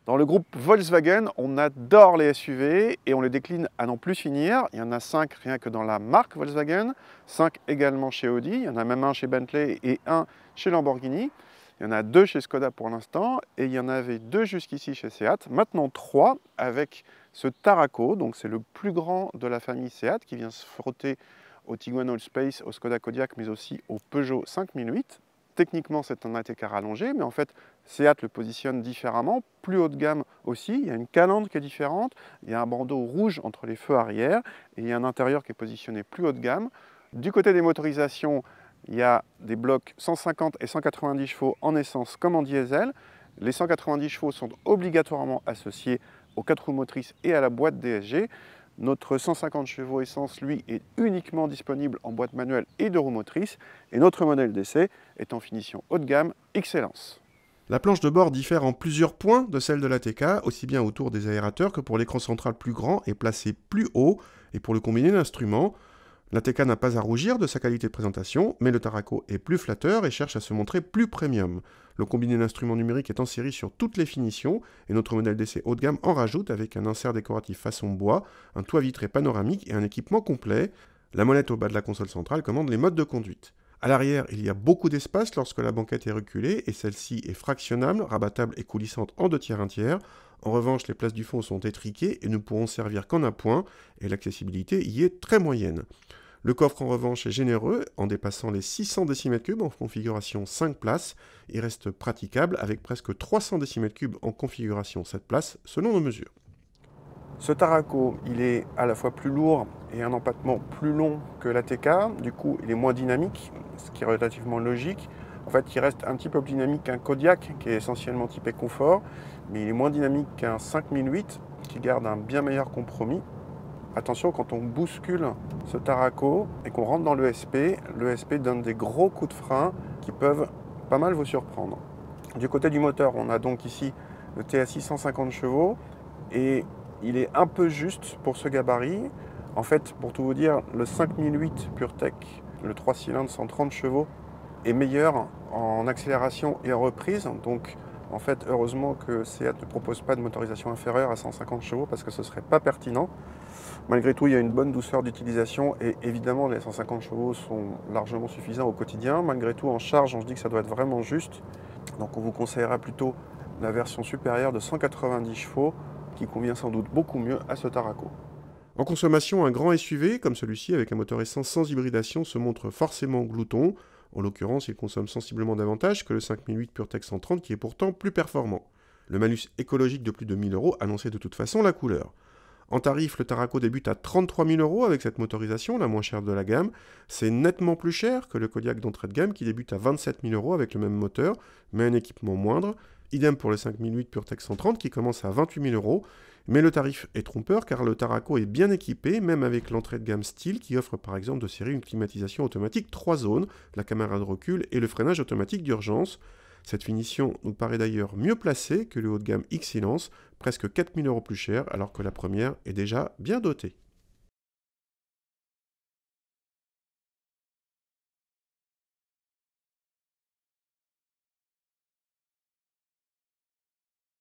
Dans le groupe Volkswagen, on adore les SUV et on les décline à n'en plus finir. Il y en a 5 rien que dans la marque Volkswagen, 5 également chez Audi, il y en a même un chez Bentley et un chez Lamborghini. Il y en a 2 chez Skoda pour l'instant et il y en avait 2 jusqu'ici chez Seat. Maintenant 3 avec ce Tarraco, donc c'est le plus grand de la famille Seat qui vient se frotter au Tiguan Allspace, au Skoda Kodiaq mais aussi au Peugeot 5008. Techniquement, c'est un ATK rallongé, mais en fait, Seat le positionne différemment, plus haut de gamme aussi. Il y a une calandre qui est différente, il y a un bandeau rouge entre les feux arrière, et il y a un intérieur qui est positionné plus haut de gamme. Du côté des motorisations, il y a des blocs 150 et 190 chevaux en essence comme en diesel. Les 190 chevaux sont obligatoirement associés aux 4 roues motrices et à la boîte DSG. Notre 150 chevaux essence, lui, est uniquement disponible en boîte manuelle et 2 roues motrices. Et notre modèle d'essai est en finition haut de gamme, Excellence. La planche de bord diffère en plusieurs points de celle de l'ATK, aussi bien autour des aérateurs que pour l'écran central plus grand et placé plus haut, et pour le combiné d'instruments. L'ATK n'a pas à rougir de sa qualité de présentation, mais le Tarraco est plus flatteur et cherche à se montrer plus premium. Le combiné d'instruments numériques est en série sur toutes les finitions, et notre modèle d'essai haut de gamme en rajoute avec un insert décoratif façon bois, un toit vitré panoramique et un équipement complet. La molette au bas de la console centrale commande les modes de conduite. À l'arrière, il y a beaucoup d'espace lorsque la banquette est reculée, et celle-ci est fractionnable, rabattable et coulissante en 2 tiers 1 tiers. En revanche, les places du fond sont étriquées et ne pourront servir qu'en appoint, et l'accessibilité y est très moyenne. Le coffre en revanche est généreux, en dépassant les 600 décimètres cubes en configuration 5 places, et reste praticable avec presque 300 décimètres cubes en configuration 7 places selon nos mesures. Ce Tarraco, il est à la fois plus lourd et un empattement plus long que l'ATK, du coup il est moins dynamique, ce qui est relativement logique. En fait, il reste un petit peu plus dynamique qu'un Kodiaq, qui est essentiellement typé confort, mais il est moins dynamique qu'un 5008, qui garde un bien meilleur compromis. Attention, quand on bouscule ce Tarraco et qu'on rentre dans l'ESP donne des gros coups de frein qui peuvent pas mal vous surprendre. Du côté du moteur, on a donc ici le TSI 150 chevaux et il est un peu juste pour ce gabarit. En fait, pour tout vous dire, le 5008 PureTech, le 3 cylindres 130 chevaux, est meilleur en accélération et en reprise. Donc, en fait, heureusement que Seat ne propose pas de motorisation inférieure à 150 chevaux parce que ce ne serait pas pertinent. Malgré tout, il y a une bonne douceur d'utilisation et évidemment, les 150 chevaux sont largement suffisants au quotidien. Malgré tout, en charge, on se dit que ça doit être vraiment juste. Donc, on vous conseillera plutôt la version supérieure de 190 chevaux qui convient sans doute beaucoup mieux à ce Tarraco. En consommation, un grand SUV, comme celui-ci avec un moteur essence sans hybridation, se montre forcément glouton. En l'occurrence, il consomme sensiblement davantage que le 5008 PureTech 130 qui est pourtant plus performant. Le malus écologique de plus de 1000 € annonçait de toute façon la couleur. En tarif, le Tarraco débute à 33 000 € avec cette motorisation, la moins chère de la gamme. C'est nettement plus cher que le Kodiaq d'entrée de gamme qui débute à 27 000 € avec le même moteur, mais un équipement moindre. Idem pour le 5008 PureTech 130 qui commence à 28 000 €. Mais le tarif est trompeur car le Tarraco est bien équipé, même avec l'entrée de gamme Style qui offre par exemple de série une climatisation automatique 3 zones, la caméra de recul et le freinage automatique d'urgence. Cette finition nous paraît d'ailleurs mieux placée que le haut de gamme Excellence, presque 4 000 € plus cher alors que la première est déjà bien dotée.